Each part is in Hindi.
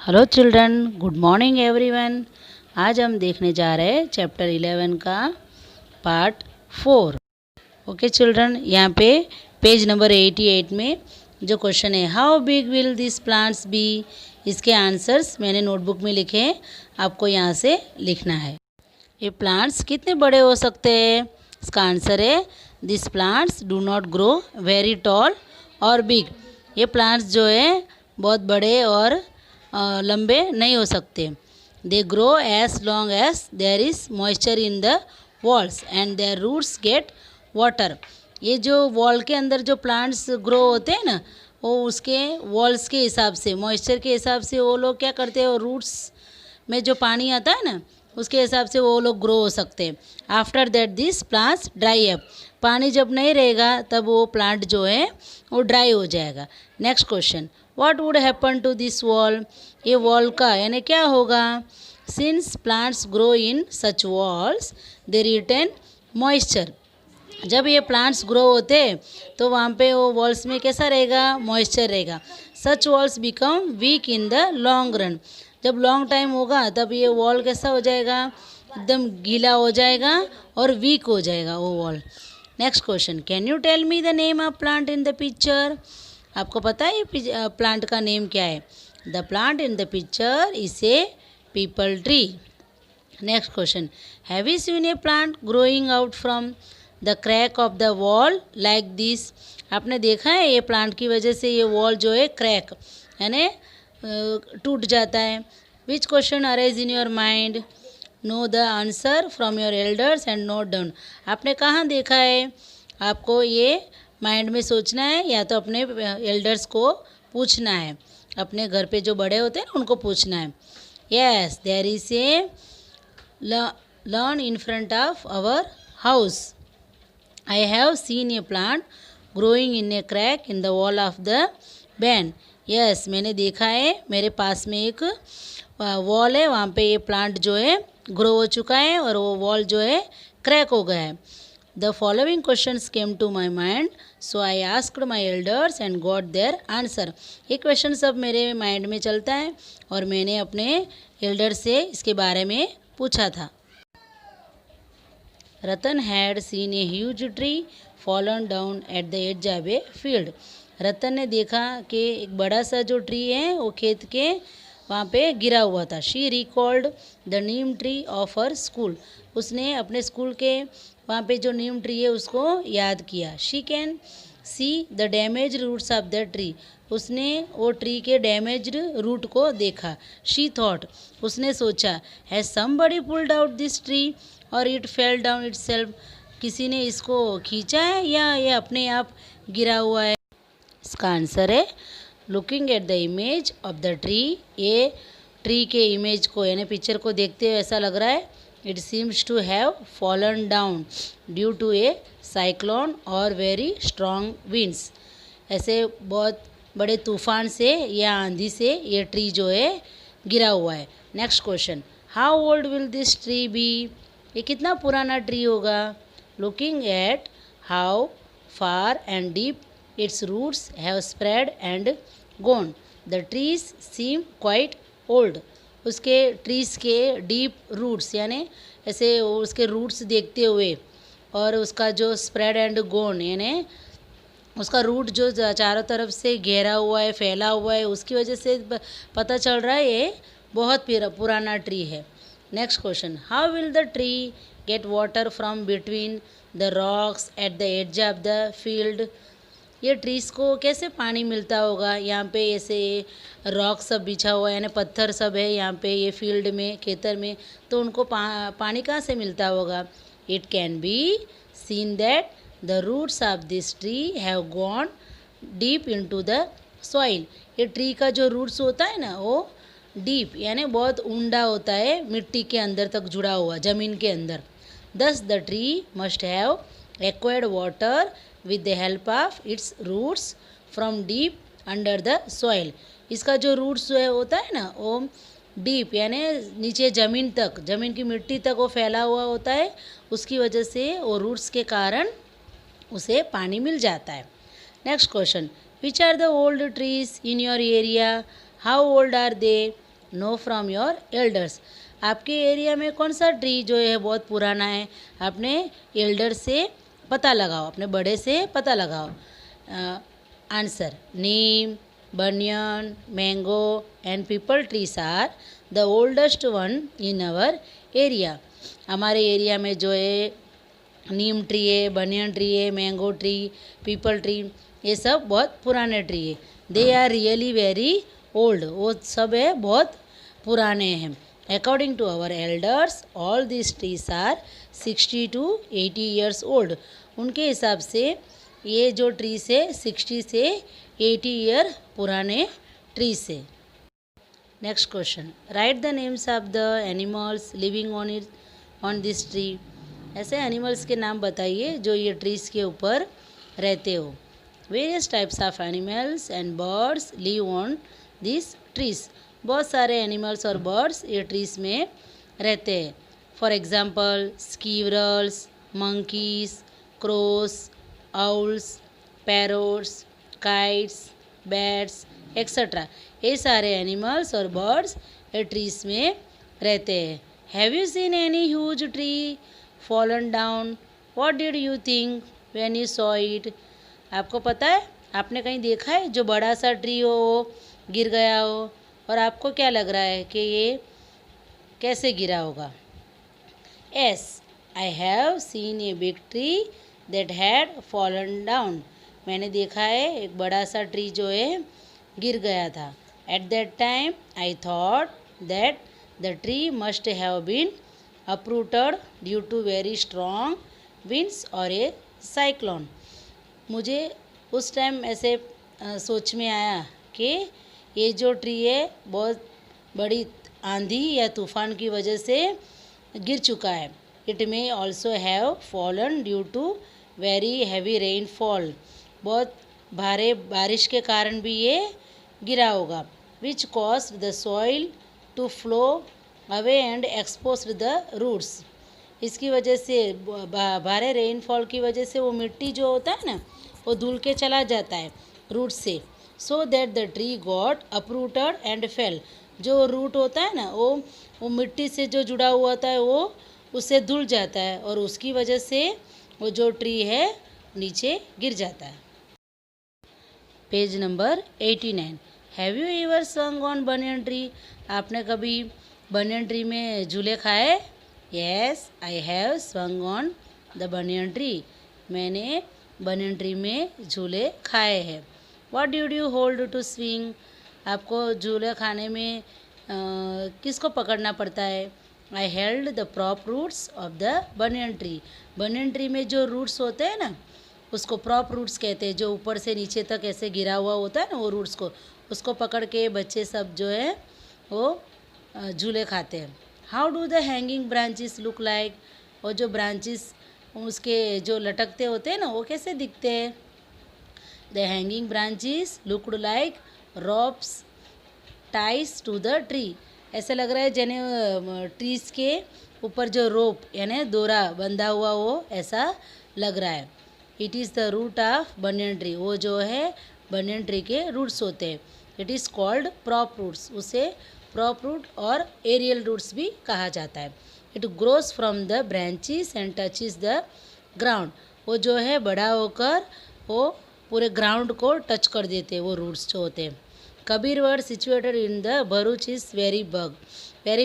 Hello children, good morning everyone. आज हम देखने जा रहे हैं चैप्टर 11 का पार्ट 4। ओके चिल्ड्रन, यहाँ पे पेज नंबर 88 में जो क्वेश्चन है, how big will this plants be, इसके आंसर्स मैंने नोटबुक में लिखे हैं, आपको यहाँ से लिखना है। ये प्लांट्स कितने बड़े हो सकते हैं? इसका आंसर है this plants do not grow very tall और बिग। ये प्लांट्स जो है बहुत बड़े और लंबे नहीं हो सकते। They grow as long as there is moisture in the walls and their roots get water. ये जो वॉल के अंदर जो प्लांट्स ग्रो होते हैं ना, वो उसके वॉल्स के हिसाब से, मॉइस्चर के हिसाब से वो लोग क्या करते हैं, रूट्स में जो पानी आता है ना, उसके हिसाब से वो लोग ग्रो हो सकते हैं। After that this plants dry up, पानी जब नहीं रहेगा तब वो प्लांट जो है वो ड्राई हो जाएगा। Next question, what would happen to this wall, ये वॉल का यानी क्या होगा? Since plants grow in such walls they retain moisture. जब ये प्लांट्स ग्रो होते तो वहाँ पे वो वॉल्स में कैसा रहेगा? मॉइस्चर रहेगा। Such walls become weak in the long run, जब लॉन्ग टाइम होगा तब ये वॉल कैसा हो जाएगा? एकदम गीला हो जाएगा और वीक हो जाएगा वो wall. Next question, can you tell me the name of plant in the picture, आपको पता है ये प्लांट का नेम क्या है? The plant in the picture is a peepal tree. Next question, have you seen a plant growing out from the crack of the wall like this, आपने देखा है ये प्लांट की वजह से ये वॉल जो है क्रैक यानी टूट जाता है। Which question arise in your mind, know the answer from your elders and note down, आपने कहाँ देखा है? आपको ये माइंड में सोचना है या तो अपने एल्डर्स को पूछना है, अपने घर पे जो बड़े होते हैं ना उनको पूछना है। Yes, there is a lawn in front of our house, I have seen a plant growing in a crack in the wall of the barn. Yes, मैंने देखा है मेरे पास में एक वॉल है, वहाँ पे ये प्लांट जो है ग्रो हो चुका है और वो वॉल जो है क्रैक हो गया है। The following questions came to my mind so I asked my elders and got their answer. ये क्वेश्चन सब मेरे माइंड में चलता है और मैंने अपने एल्डर से इसके बारे में पूछा था। Ratan had seen a huge tree fallen down at the edge of a field. Ratan ने देखा कि एक बड़ा सा जो ट्री है वो खेत के वहाँ पे गिरा हुआ था। She recalled the Neem tree of her school, उसने अपने स्कूल के वहाँ पे जो नीम ट्री है उसको याद किया। She can see the damage roots of the tree, उसने वो ट्री के डैमेज्ड रूट को देखा। शी थॉट, उसने सोचा, has somebody pulled out this tree और इट फेल डाउन इटसेल्फ, किसी ने इसको खींचा है या ये अपने आप गिरा हुआ है? इसका आंसर है looking at the image of the tree, ये ट्री के इमेज को यानी पिक्चर को देखते हुए ऐसा लग रहा है, it seems to have fallen down due to a cyclone और वेरी स्ट्रॉन्ग विंड्स, ऐसे बहुत बड़े तूफान से या आंधी से ये ट्री जो है गिरा हुआ है। Next question, how old will this tree be, ये कितना पुराना ट्री होगा? Looking at how far and deep its roots have spread and gone, the trees seem quite old, उसके ट्रीज़ के डीप रूट्स यानी ऐसे उसके रूट्स देखते हुए और उसका जो स्प्रेड एंड गोन यानी उसका रूट जो चारों तरफ से घेरा हुआ है, फैला हुआ है, उसकी वजह से पता चल रहा है ये बहुत पुराना ट्री है। Next question, how will the tree get water from between the rocks at the edge of the field, ये ट्रीज़ को कैसे पानी मिलता होगा? यहाँ पे ऐसे रॉक सब बिछा हुआ है यानी पत्थर सब है यहाँ पे ये फील्ड में, खेतर में, तो उनको पानी कहाँ से मिलता होगा? It can be seen that the roots of this tree have gone deep into the soil, ये ट्री का जो रूट्स होता है ना वो डीप यानी बहुत ऊंडा होता है, मिट्टी के अंदर तक जुड़ा हुआ, ज़मीन के अंदर। दस the tree must have acquired water with the help of its roots from deep under the soil, इसका जो रूट्स है होता है ना वो डीप यानी नीचे ज़मीन तक, ज़मीन की मिट्टी तक वो फैला हुआ होता है, उसकी वजह से वो रूट्स के कारण उसे पानी मिल जाता है। Next question, which are the old trees in your area, how old are they, know from your elders. आपके एरिया में कौन सा ट्री जो है बहुत पुराना है, अपने एल्डर से पता लगाओ, अपने बड़े से पता लगाओ। Answer, neem, banyan, mango and peepal trees are the oldest one in our area. हमारे एरिया में जो है नीम ट्री है, बनियन ट्री है, मैंगो ट्री, पीपल ट्री, ये सब बहुत पुराने ट्री है। They are really very old, वो सब है बहुत पुराने हैं। According to our elders all this trees are 60 to 80 years old. उनके हिसाब से ये जो ट्रीज है 60 से 80 ईयर पुराने ट्रीज है। Next question, right the names of the animals living on this tree. ऐसे एनिमल्स के नाम बताइए जो ये ट्रीज के ऊपर रहते हो। Various types of animals and birds live on this trees. बहुत सारे एनिमल्स और बर्ड्स ये ट्रीज में रहते हैं। For example squirrels, monkeys, cross, owls, parrots, kites, bats etcetera. ये सारे एनिमल्स और बर्ड्स ये ट्रीज में रहते हैं। Have you seen any huge tree fallen down? What did you think when you saw it? आपको पता है, आपने कहीं देखा है जो बड़ा सा ट्री हो वो गिर गया हो, और आपको क्या लग रहा है कि ये कैसे गिरा होगा? Yes, I have seen a big tree that had fallen down. मैंने देखा है एक बड़ा सा ट्री जो है गिर गया था। At that time, I thought that the tree must have been uprooted due to very strong winds or a cyclone. मुझे उस टाइम ऐसे सोच में आया कि ये जो ट्री है बहुत बड़ी आंधी या तूफान की वजह से गिर चुका है। It may also have fallen due to very heavy rainfall. बहुत भारे बारिश के कारण भी ये गिरा होगा। Which caused the soil to flow away and exposed the roots. इसकी वजह से भारे रेनफॉल की वजह से वो मिट्टी जो होता है ना वो धुल के चला जाता है रूट से। So that the tree got uprooted and fail. जो रूट होता है ना वो मिट्टी से जो जुड़ा हुआ होता है वो उससे धुल जाता है और उसकी वजह से वो जो ट्री है नीचे गिर जाता है। Page number 89। Have you ever swung on banyan tree? आपने कभी बनियन ट्री में झूले खाए? Yes, I have swung on the banyan tree. मैंने बनियन ट्री में झूले खाए हैं। What did you hold to swing? आपको झूले खाने में किसको पकड़ना पड़ता है? I held the prop roots of the banyan tree. Banyan tree में जो रूट्स होते हैं ना उसको प्रॉप रूट्स कहते हैं। जो ऊपर से नीचे तक ऐसे गिरा हुआ होता है ना वो रूट्स को, उसको पकड़ के बच्चे सब जो है वो झूले खाते हैं। How do the hanging branches look like? और जो ब्रांचेस उसके जो लटकते होते हैं ना वो कैसे दिखते हैं? The hanging branches looked like ropes ties to the tree. ऐसा लग रहा है जैसे ट्रीज के ऊपर जो रोप यानी दोरा बंधा हुआ हो ऐसा लग रहा है। It is the root of banyan tree. वो जो है बनियन ट्री के रूट्स होते हैं। It is called prop roots. उसे प्रॉप रूट और एरियल रूट्स भी कहा जाता है। It grows from the branches and touches the ground. वो जो है बड़ा होकर वो पूरे ग्राउंड को टच कर देते हैं वो रूट्स जो होते हैं। Kabirvad situated in the Bharuch is very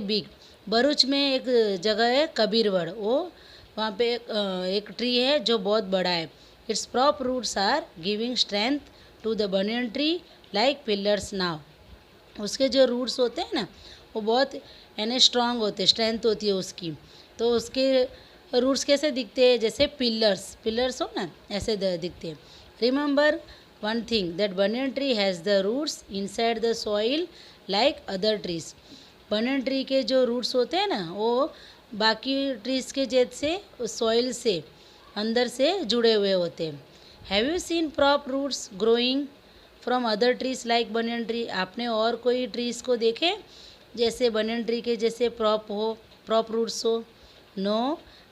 big. Bharuch में एक जगह है कबीरवड, वो वहाँ पे एक ट्री है जो बहुत बड़ा है। Its prop roots are giving strength to the banyan tree like pillars now. उसके जो रूट्स होते हैं ना वो बहुत यानी स्ट्रांग होते हैं, स्ट्रेंथ होती है उसकी। तो उसके रूट्स कैसे दिखते हैं? जैसे पिलर्स हो ना ऐसे दिखते हैं। Remember one thing that banyan tree has the roots inside the soil like other trees. banyan tree के जो roots होते हैं ना वो बाकी trees के जैसे soil से अंदर से जुड़े हुए होते हैं। Have you seen prop roots growing from other trees like banyan tree? आपने और कोई trees को देखे जैसे banyan tree के जैसे prop roots हो? No,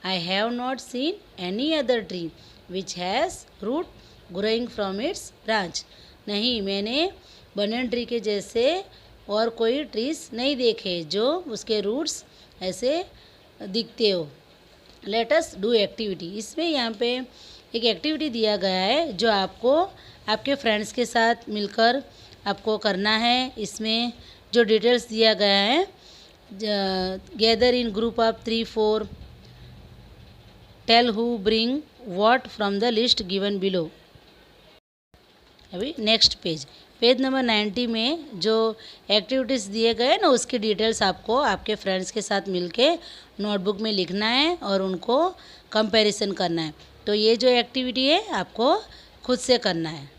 I have not seen any other tree which has root growing from its branch. नहीं, मैंने बनियन ट्री के जैसे और कोई ट्रीज नहीं देखे जो उसके रूट्स ऐसे दिखते हो। Let us do activity. इसमें यहाँ पे एक एक्टिविटी दिया गया है जो आपको आपके फ्रेंड्स के साथ मिलकर आपको करना है। इसमें जो डिटेल्स दिया गया है, gather in group of 3-4, tell who bring what from the list given below. अभी नेक्स्ट पेज नंबर 90 में जो एक्टिविटीज़ दिए गए ना उसकी डिटेल्स आपको आपके फ्रेंड्स के साथ मिलके नोटबुक में लिखना है और उनको कंपैरिजन करना है। तो ये जो एक्टिविटी है आपको खुद से करना है।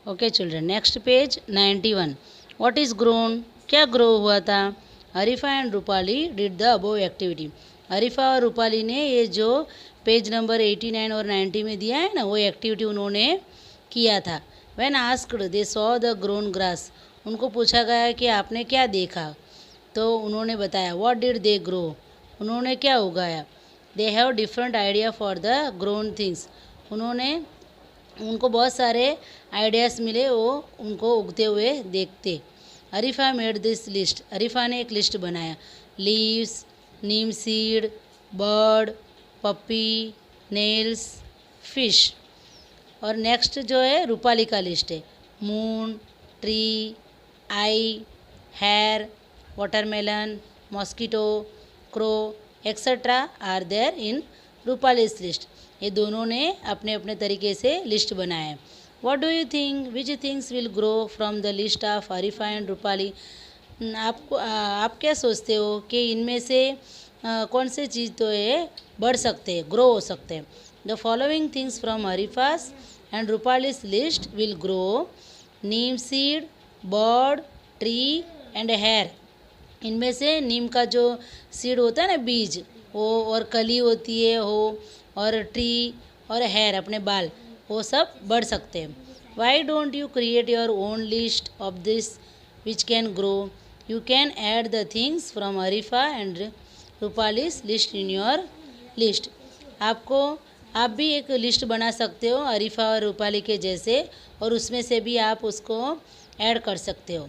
Okay children, next page 91। What is grown, क्या ग्रो हुआ था। Arifa and Rupali did the above activity. Arifa और रूपाली ने ये जो पेज नंबर 89 और 90 में दिया है ना वो एक्टिविटी उन्होंने किया था। When asked, they saw the grown grass. उनको पूछा गया कि आपने क्या देखा, तो उन्होंने बताया What did they grow? उन्होंने क्या उगाया। They have different idea for the grown things. उनको बहुत सारे आइडियाज़ मिले वो उनको उगते हुए देखते। Arifa made this list. Arifa ने एक लिस्ट बनाया। Leaves, neem seed, bird, puppy, nails, fish. और नेक्स्ट जो है रूपाली का लिस्ट है। Moon, tree, eye, hair, watermelon, mosquito, crow etcetera are there in Rupali's list. ये दोनों ने अपने अपने तरीके से लिस्ट बनाया है। What do you think, which things will grow from the list of Arifa and Rupali. आप क्या सोचते हो कि इनमें से कौन से चीज़ तो है बढ़ सकते हैं, ग्रो हो सकते हैं। The following things from Arifa's and Rupali's list will grow. Neem seed, bird, tree and hair. इनमें से नीम का जो सीड होता है ना बीज वो, और कली होती है हो, और ट्री और हेयर अपने बाल, वो सब बढ़ सकते हैं। Why don't you create your own list of this which can grow. You can add the things from Arifa and Rupali's list in your list. आप भी एक लिस्ट बना सकते हो अरीफा और रूपाली के जैसे, और उसमें से भी आप उसको ऐड कर सकते हो।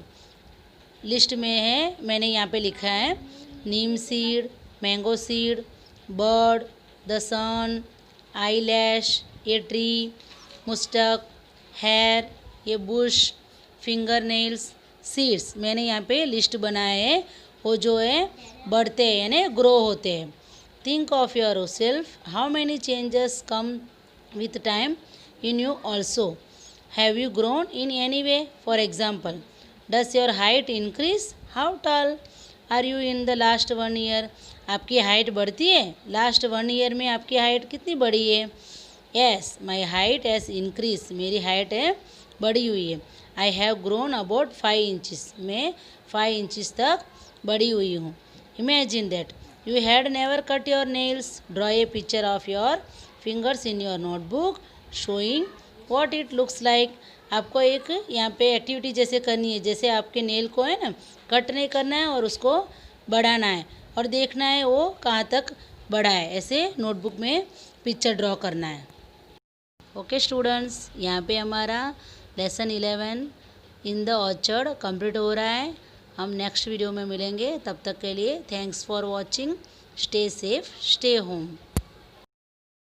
लिस्ट में है, मैंने यहाँ पे लिखा है neem seed, mango seed, bird, the sun, eyelash, ये ट्री, मुस्टक, हेयर, ये बुश, फिंगर नेल्स, सीड्स। मैंने यहाँ पे लिस्ट बनाए हैं वो जो है बढ़ते हैं यानी ग्रो होते हैं। Think of yourself, how many changes come with time in you also. Have you grown in any way? For example, does your height increase? How tall are you in the last 1 year? आपकी हाइट बढ़ती है, लास्ट 1 ईयर में आपकी हाइट कितनी बढ़ी है। Yes, my height has increased. मेरी हाइट है बढ़ी हुई है। I have grown about 5 inches. मैं 5 inches तक बढ़ी हुई हूँ। Imagine that. You had never cut your nails. Draw a picture of your fingers in your notebook showing what it looks like. आपको एक यहाँ पे एक्टिविटी जैसे करनी है, जैसे आपके नेल को है ना कट नहीं करना है और उसको बढ़ाना है और देखना है वो कहाँ तक बढ़ा है। ऐसे नोटबुक में पिक्चर ड्रॉ करना है। ओके स्टूडेंट्स, यहाँ पे हमारा lesson 11 in the orchard complete हो रहा है। हम नेक्स्ट वीडियो में मिलेंगे, तब तक के लिए thanks for watching. Stay safe, stay home.